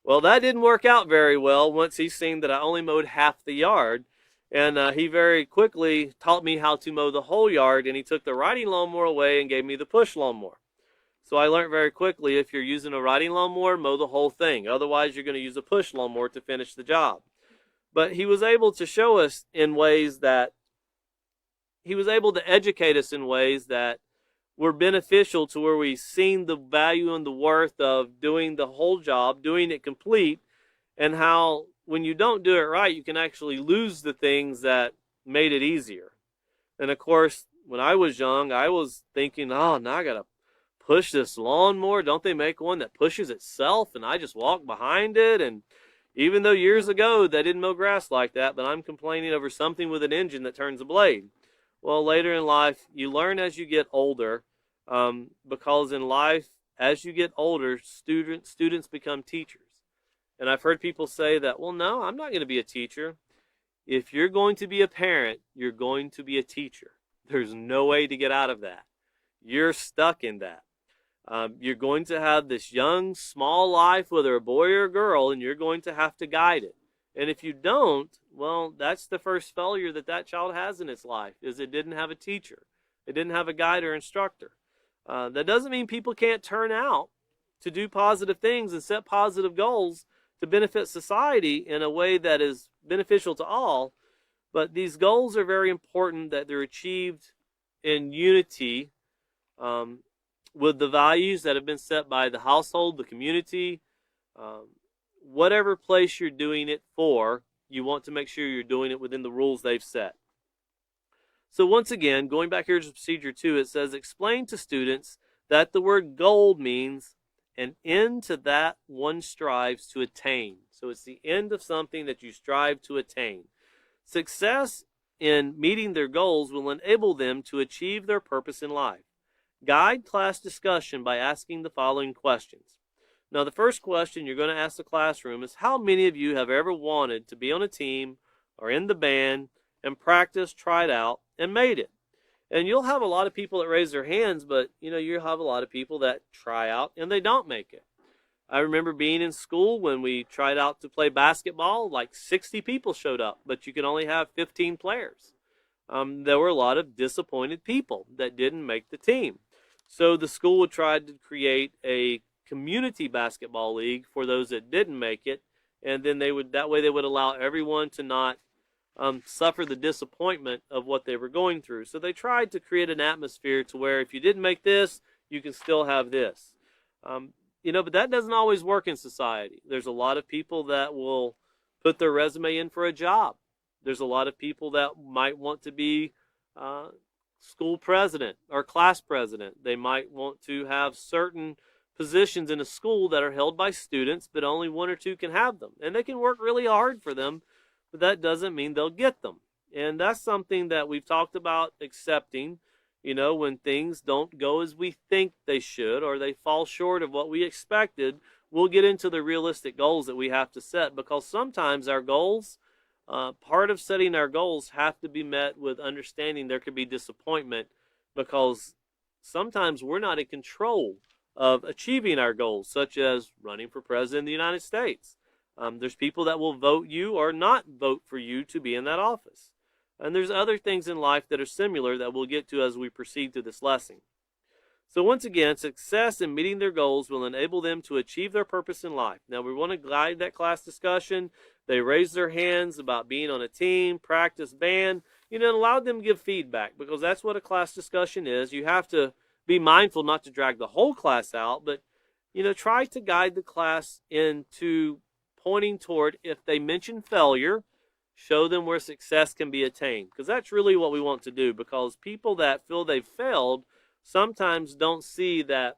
Well, that didn't work out very well once he seen that I only mowed half the yard, and he very quickly taught me how to mow the whole yard, and he took the riding lawnmower away and gave me the push lawnmower. So I learned very quickly, if you're using a riding lawnmower, mow the whole thing. Otherwise, you're going to use a push lawnmower to finish the job. But he was able to show us in ways that, he was able to educate us in ways that were beneficial, to where we've seen the value and the worth of doing the whole job, doing it complete, and how when you don't do it right, you can actually lose the things that made it easier. And of course, when I was young, I was thinking, oh, now I got to push this lawnmower. Don't they make one that pushes itself? And I just walk behind it. And even though years ago they didn't mow grass like that, but I'm complaining over something with an engine that turns a blade. Well, later in life, you learn as you get older, because in life, as you get older, students become teachers. And I've heard people say that, well, no, I'm not going to be a teacher. If you're going to be a parent, you're going to be a teacher. There's no way to get out of that. You're stuck in that. You're going to have this young, small life, whether a boy or a girl, and you're going to have to guide it. And if you don't, well, that's the first failure that child has in its life, is it didn't have a teacher. It didn't have a guide or instructor. That doesn't mean people can't turn out to do positive things and set positive goals to benefit society in a way that is beneficial to all. But these goals are very important, that they're achieved in unity with the values that have been set by the household, the community, whatever place you're doing it for. You want to make sure you're doing it within the rules they've set. So once again, going back here to procedure 2, it says, explain to students that the word goal means an end to that one strives to attain. So it's the end of something that you strive to attain. Success in meeting their goals will enable them to achieve their purpose in life. Guide class discussion by asking the following questions. Now, the first question you're going to ask the classroom is, how many of you have ever wanted to be on a team or in the band and practiced, tried out, and made it? And you'll have a lot of people that raise their hands, but you'll have a lot of people that try out and they don't make it. I remember being in school when we tried out to play basketball, like 60 people showed up, but you could only have 15 players. There were a lot of disappointed people that didn't make the team. So the school would try to create a community basketball league for those that didn't make it, and then they would allow everyone to not suffer the disappointment of what they were going through. So they tried to create an atmosphere to where if you didn't make this, you can still have this. But that doesn't always work in society. There's a lot of people that will put their resume in for a job. There's a lot of people that might want to be school president or class president. They might want to have certain positions in a school that are held by students, but only 1 or 2 can have them. And they can work really hard for them, but that doesn't mean they'll get them. And that's something that we've talked about accepting, when things don't go as we think they should, or they fall short of what we expected. We'll get into the realistic goals that we have to set, because sometimes our goals, part of setting our goals, have to be met with understanding there could be disappointment, because sometimes we're not in control of achieving our goals, such as running for president of the United States. There's people that will vote you or not vote for you to be in that office. And there's other things in life that are similar that we'll get to as we proceed through this lesson. So once again, success in meeting their goals will enable them to achieve their purpose in life. Now we want to guide that class discussion. They raised their hands about being on a team, practice band, and allow them to give feedback, because that's what a class discussion is. You have to be mindful not to drag the whole class out, but try to guide the class into pointing toward, if they mention failure, show them where success can be attained, because that's really what we want to do, because people that feel they've failed sometimes don't see that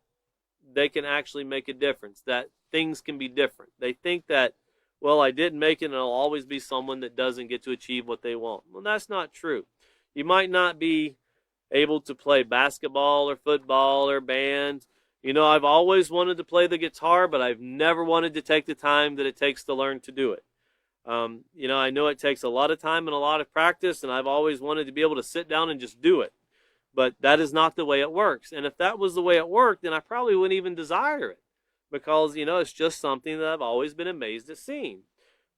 they can actually make a difference, that things can be different. They think that, well, I didn't make it and I'll always be someone that doesn't get to achieve what they want. Well, that's not true. You might not be able to play basketball or football or band. I've always wanted to play the guitar, but I've never wanted to take the time that it takes to learn to do it. I know it takes a lot of time and a lot of practice, and I've always wanted to be able to sit down and just do it. But that is not the way it works. And if that was the way it worked, then I probably wouldn't even desire it, because, it's just something that I've always been amazed at seeing.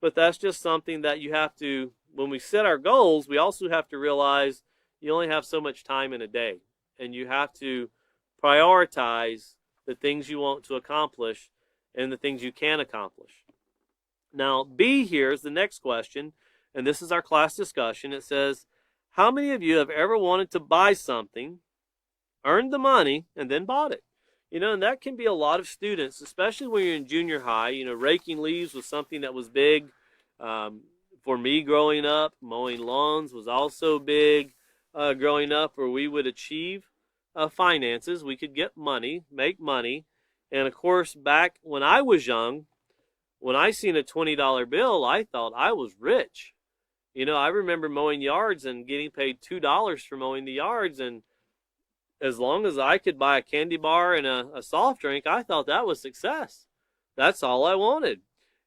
But that's just something that you have to, when we set our goals, we also have to realize you only have so much time in a day, and you have to prioritize the things you want to accomplish and the things you can accomplish. Now, B here is the next question, and this is our class discussion. It says, how many of you have ever wanted to buy something, earned the money, and then bought it? And that can be a lot of students, especially when you're in junior high. Raking leaves was something that was big. For me growing up, mowing lawns was also big growing up, where we would achieve finances. We could get money, make money. And of course, back when I was young, when I seen a $20 bill, I thought I was rich. I remember mowing yards and getting paid $2 for mowing the yards, and as long as I could buy a candy bar and a soft drink, I thought that was success. That's all I wanted.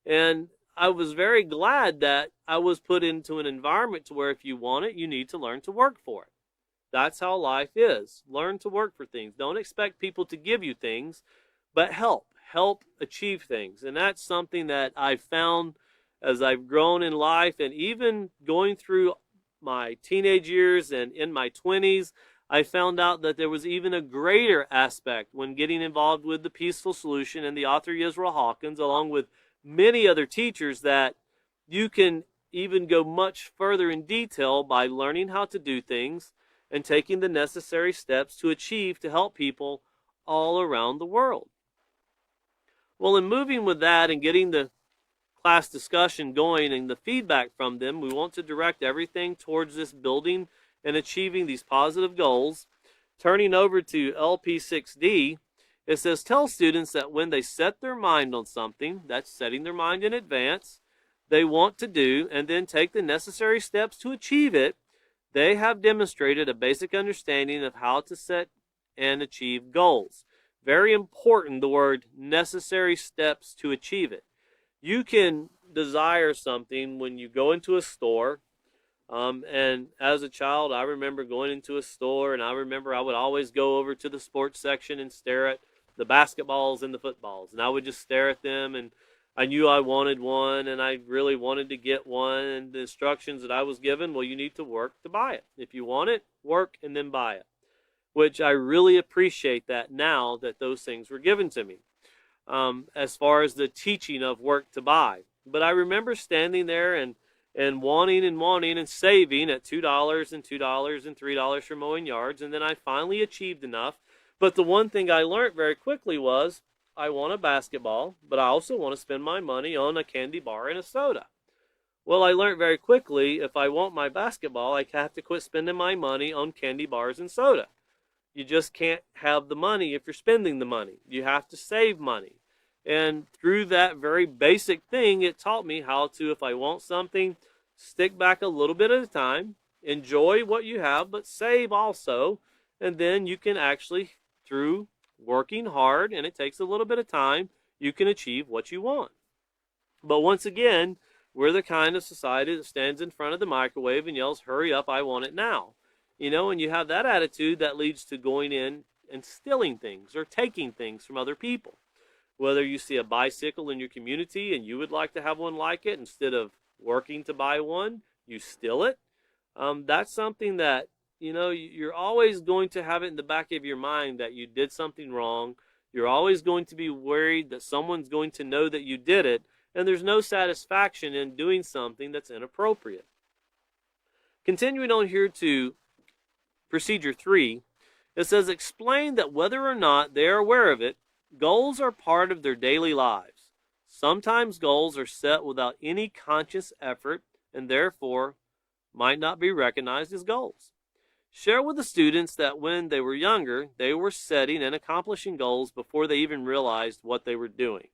And I was very glad that I was put into an environment to where if you want it, you need to learn to work for it. That's how life is. Learn to work for things. Don't expect people to give you things, but help achieve things. And that's something that I've found as I've grown in life, and even going through my teenage years and in my 20s, I found out that there was even a greater aspect when getting involved with the Peaceful Solution and the author Yisrael Hawkins, along with many other teachers, that you can even go much further in detail by learning how to do things and taking the necessary steps to achieve, to help people all around the world. Well, in moving with that and getting the class discussion going and the feedback from them, we want to direct everything towards this building and achieving these positive goals. Turning over to LP6D, it says, tell students that when they set their mind on something, that's setting their mind in advance, they want to do, and then take the necessary steps to achieve it, they have demonstrated a basic understanding of how to set and achieve goals. Very important, the word necessary steps to achieve it. You can desire something when you go into a store. And as a child, I remember going into a store, and I remember I would always go over to the sports section and stare at the basketballs and the footballs. And I would just stare at them, and I knew I wanted one, and I really wanted to get one. And the instructions that I was given, well, you need to work to buy it. If you want it, work and then buy it. Which I really appreciate that now that those things were given to me. As far as the teaching of work to buy. But I remember standing there and wanting and saving at $2 and $2 and $3 for mowing yards, and then I finally achieved enough. But the one thing I learned very quickly was, I want a basketball, but I also want to spend my money on a candy bar and a soda. Well, I learned very quickly, if I want my basketball, I have to quit spending my money on candy bars and soda. You just can't have the money if you're spending the money. You have to save money. And through that very basic thing, it taught me how to, if I want something, stick back a little bit at a time, enjoy what you have, but save also. And then you can actually, through working hard, and it takes a little bit of time, you can achieve what you want. But once again, we're the kind of society that stands in front of the microwave and yells, hurry up, I want it now. And you have that attitude, that leads to going in and stealing things or taking things from other people. Whether you see a bicycle in your community and you would like to have one like it, instead of working to buy one, you steal it. That's something that, you're always going to have it in the back of your mind that you did something wrong. You're always going to be worried that someone's going to know that you did it, and there's no satisfaction in doing something that's inappropriate. Continuing on here to procedure 3, it says explain that whether or not they are aware of it, goals are part of their daily lives. Sometimes goals are set without any conscious effort and therefore might not be recognized as goals. Share with the students that when they were younger, they were setting and accomplishing goals before they even realized what they were doing.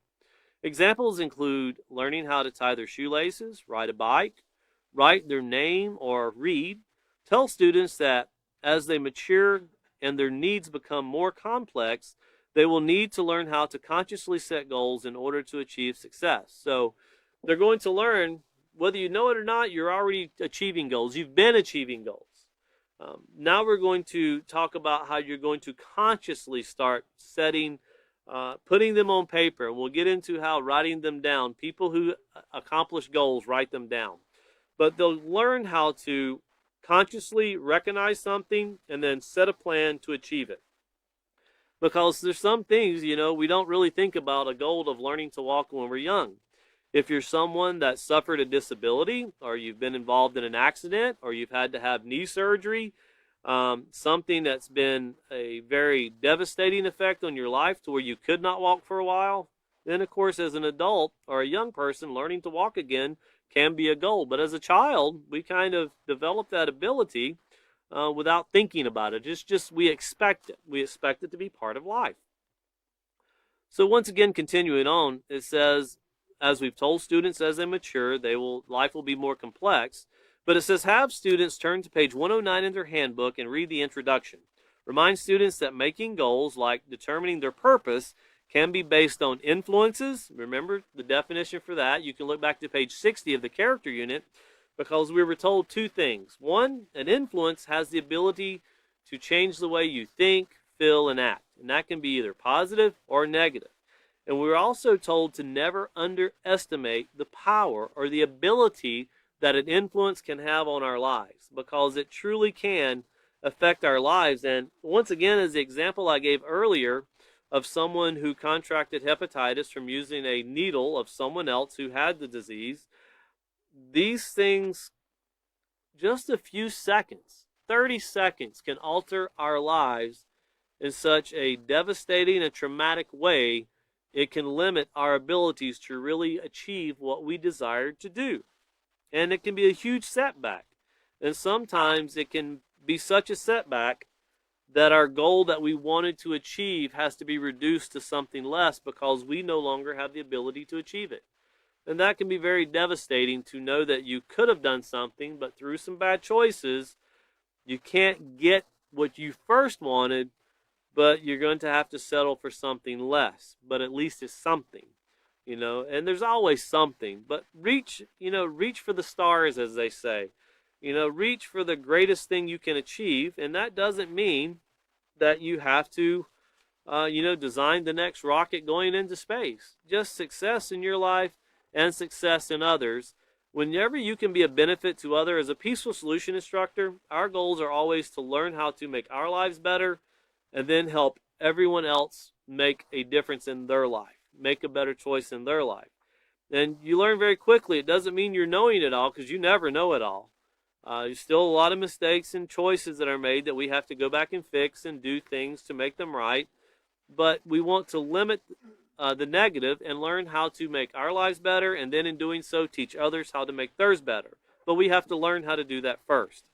Examples include learning how to tie their shoelaces, ride a bike, write their name, or read. Tell students that as they mature and their needs become more complex, they will need to learn how to consciously set goals in order to achieve success. So they're going to learn, whether you know it or not, you're already achieving goals. You've been achieving goals. Now we're going to talk about how you're going to consciously start setting, putting them on paper. And we'll get into how writing them down. People who accomplish goals write them down. But they'll learn how to consciously recognize something and then set a plan to achieve it. Because there's some things, we don't really think about a goal of learning to walk when we're young. If you're someone that suffered a disability, or you've been involved in an accident, or you've had to have knee surgery, something that's been a very devastating effect on your life to where you could not walk for a while, then of course as an adult or a young person, learning to walk again can be a goal. But as a child, we kind of develop that ability without thinking about it. It's just we expect it. We expect it to be part of life. So once again, continuing on, it says, as we've told students, as they mature, life will be more complex. But it says, have students turn to page 109 in their handbook and read the introduction. Remind students that making goals, like determining their purpose, can be based on influences. Remember the definition for that. You can look back to page 60 of the character unit, because we were told two things. One, an influence has the ability to change the way you think, feel, and act. And that can be either positive or negative. And we were also told to never underestimate the power or the ability that an influence can have on our lives, because it truly can affect our lives. And once again, as the example I gave earlier of someone who contracted hepatitis from using a needle of someone else who had the disease, these things, just a few seconds, 30 seconds, can alter our lives in such a devastating and traumatic way. It can limit our abilities to really achieve what we desire to do. And it can be a huge setback. And sometimes it can be such a setback that our goal that we wanted to achieve has to be reduced to something less because we no longer have the ability to achieve it. And that can be very devastating, to know that you could have done something, but through some bad choices, you can't get what you first wanted, but you're going to have to settle for something less. But at least it's something, and there's always something. But reach for the stars, as they say. Reach for the greatest thing you can achieve. And that doesn't mean that you have to, design the next rocket going into space. Just success in your life and success in others. Whenever you can be a benefit to others, as a peaceful solution instructor, our goals are always to learn how to make our lives better and then help everyone else make a difference in their life, make a better choice in their life. And you learn very quickly. It doesn't mean you're knowing it all, because you never know it all. There's still a lot of mistakes and choices that are made that we have to go back and fix and do things to make them right. But we want to limit the negative and learn how to make our lives better, and then in doing so, teach others how to make theirs better. But we have to learn how to do that first.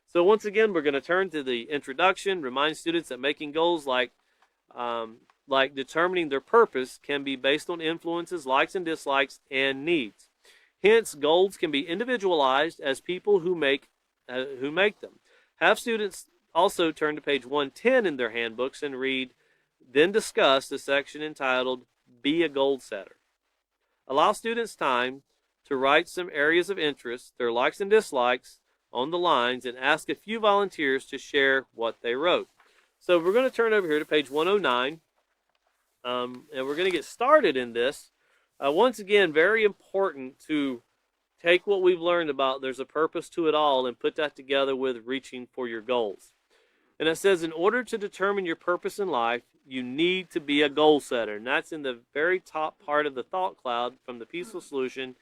So once again, we're going to turn to the introduction. Remind students that making goals like determining their purpose can be based on influences, likes and dislikes, and needs. Hence, goals can be individualized as people who make them. Have students also turn to page 110 in their handbooks and read, then discuss the section entitled Be a Goal Setter. Allow students time to write some areas of interest, their likes and dislikes, on the lines, and ask a few volunteers to share what they wrote. So we're going to turn over here to page 109, and we're going to get started in this. Once again, very important to take what we've learned about there's a purpose to it all and put that together with reaching for your goals. And it says, in order to determine your purpose in life, you need to be a goal setter. And that's in the very top part of the thought cloud from the Peaceful Solution.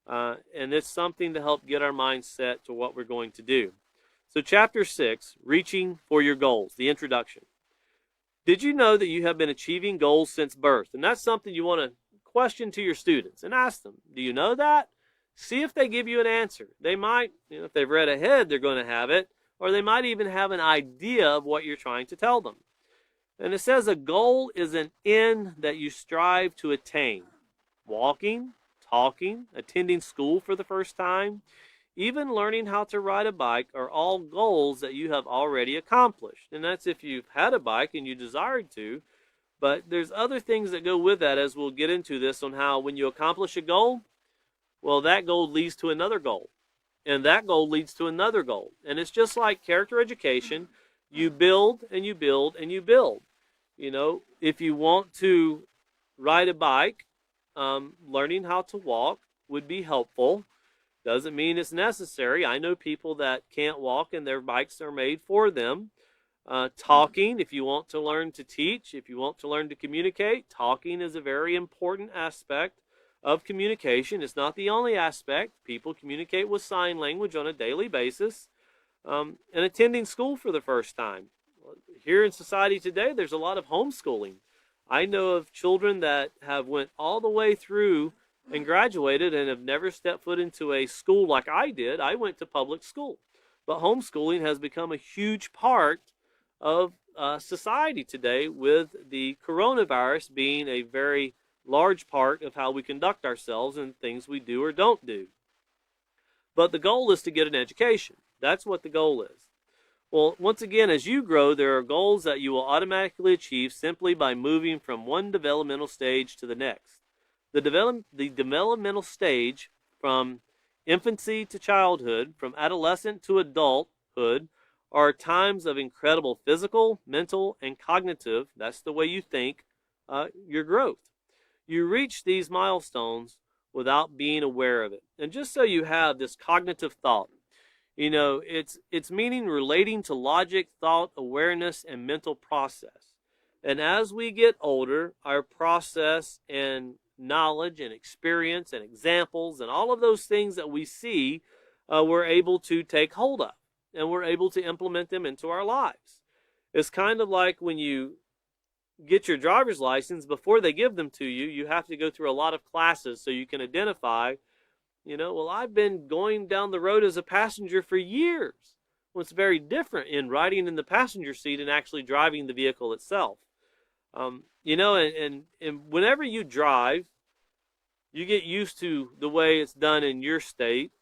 And it's something to help get our mind set to what we're going to do. So chapter 6, Reaching for Your Goals, the introduction. Did you know that you have been achieving goals since birth? And that's something you want to question to your students and ask them, do you know that? See if they give you an answer. They might, if they've read ahead, they're going to have it, or they might even have an idea of what you're trying to tell them. And it says a goal is an end that you strive to attain. Walking, talking, attending school for the first time, even learning how to ride a bike are all goals that you have already accomplished. And that's if you've had a bike and you desired to. But there's other things that go with that, as we'll get into this, on how when you accomplish a goal, well, that goal leads to another goal. And that goal leads to another goal. And it's just like character education. You build and you build and you build. If you want to ride a bike, learning how to walk would be helpful. Doesn't mean it's necessary. I know people that can't walk and their bikes are made for them. Talking, if you want to learn to teach, if you want to learn to communicate, talking is a very important aspect of communication. It's not the only aspect. People communicate with sign language on a daily basis. And attending school for the first time. Here in society today, there's a lot of homeschooling. I know of children that have went all the way through and graduated and have never stepped foot into a school like I did. I went to public school. But homeschooling has become a huge part of society today, with the coronavirus being a very large part of how we conduct ourselves and things we do or don't do. But the goal is to get an education. That's what the goal is. Well, once again, as you grow, there are goals that you will automatically achieve simply by moving from one developmental stage to the next. The developmental stage from infancy to childhood, from adolescent to adulthood, are times of incredible physical, mental, and cognitive, that's the way you think, your growth. You reach these milestones without being aware of it. And just so you have this cognitive thought, it's meaning relating to logic, thought, awareness, and mental process. And as we get older, our process and knowledge and experience and examples and all of those things that we see, we're able to take hold of, and we're able to implement them into our lives. It's kind of like when you get your driver's license. Before they give them to you, you have to go through a lot of classes so you can identify, I've been going down the road as a passenger for years. Well, it's very different in riding in the passenger seat and actually driving the vehicle itself. And whenever you drive, you get used to the way it's done in your state.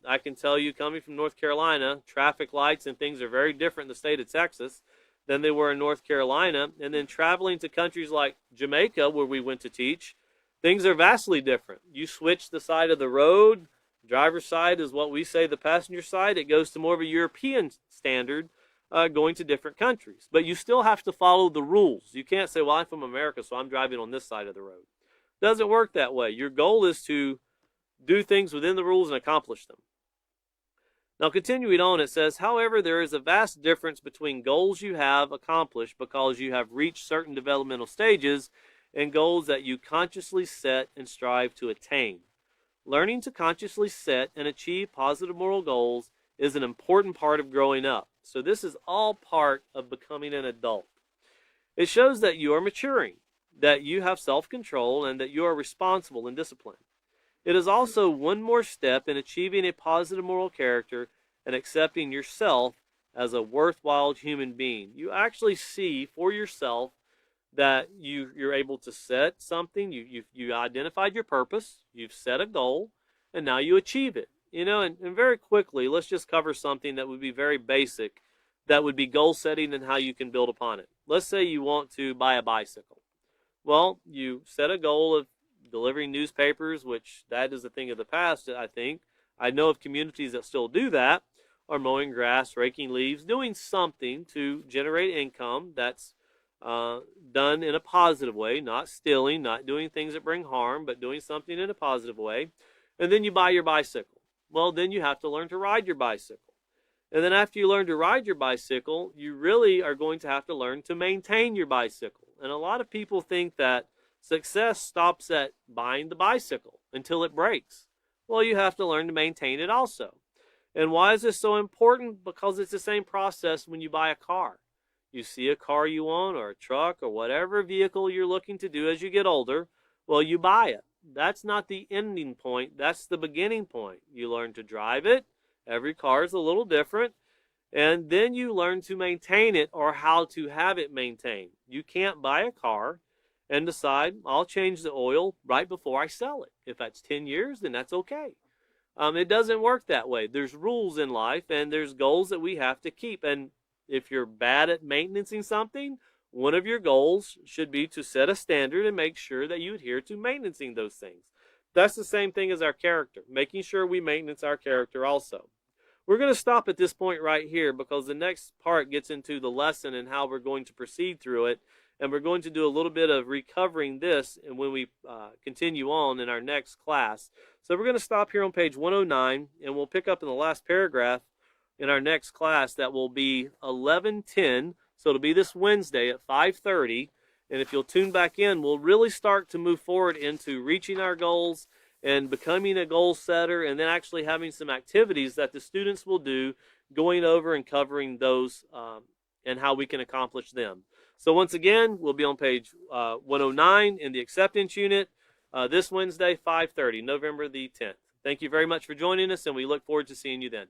I can tell you, coming from North Carolina, traffic lights and things are very different in the state of Texas than they were in North Carolina. And then traveling to countries like Jamaica, where we went to teach, things are vastly different. You switch the side of the road. Driver's side is what we say the passenger side. It goes to more of a European standard, going to different countries. But you still have to follow the rules. You can't say, well, I'm from America, so I'm driving on this side of the road. It doesn't work that way. Your goal is to do things within the rules and accomplish them. Now, continuing on, it says, however, there is a vast difference between goals you have accomplished because you have reached certain developmental stages and goals that you consciously set and strive to attain. Learning to consciously set and achieve positive moral goals is an important part of growing up. So this is all part of becoming an adult. It shows that you are maturing, that you have self-control, and that you are responsible and disciplined. It is also one more step in achieving a positive moral character and accepting yourself as a worthwhile human being. You actually see for yourself that you're able to set something. You identified your purpose, you've set a goal, and now you achieve it. And very quickly, let's just cover something that would be very basic, that would be goal setting and how you can build upon it. Let's say you want to buy a bicycle. Well, you set a goal of delivering newspapers, which that is a thing of the past, I think. I know of communities that still do that, or mowing grass, raking leaves, doing something to generate income that's done in a positive way, not stealing, not doing things that bring harm, but doing something in a positive way. And then you buy your bicycle. Well, then you have to learn to ride your bicycle. And then after you learn to ride your bicycle, you really are going to have to learn to maintain your bicycle. And a lot of people think that success stops at buying the bicycle until it breaks. Well, you have to learn to maintain it also. And why is this so important? Because it's the same process when you buy a car. You see a car you want, or a truck, or whatever vehicle you're looking to do as you get older, well, you buy it. That's not the ending point. That's the beginning point. You learn to drive it. Every car is a little different. And then you learn to maintain it, or how to have it maintained. You can't buy a car and decide, I'll change the oil right before I sell it. If that's 10 years, then that's okay. It doesn't work that way. There's rules in life, and there's goals that we have to keep. And if you're bad at maintaining something, one of your goals should be to set a standard and make sure that you adhere to maintaining those things. That's the same thing as our character, making sure we maintain our character also. We're going to stop at this point right here because the next part gets into the lesson and how we're going to proceed through it. And we're going to do a little bit of recovering this and when we continue on in our next class. So we're going to stop here on page 109, and we'll pick up in the last paragraph in our next class. That will be 11:10. So it'll be this Wednesday at 5:30. And if you'll tune back in, we'll really start to move forward into reaching our goals and becoming a goal setter, and then actually having some activities that the students will do, going over and covering those and how we can accomplish them. So once again, we'll be on page 109 in the acceptance unit this Wednesday, 5:30, November the 10th. Thank you very much for joining us, and we look forward to seeing you then.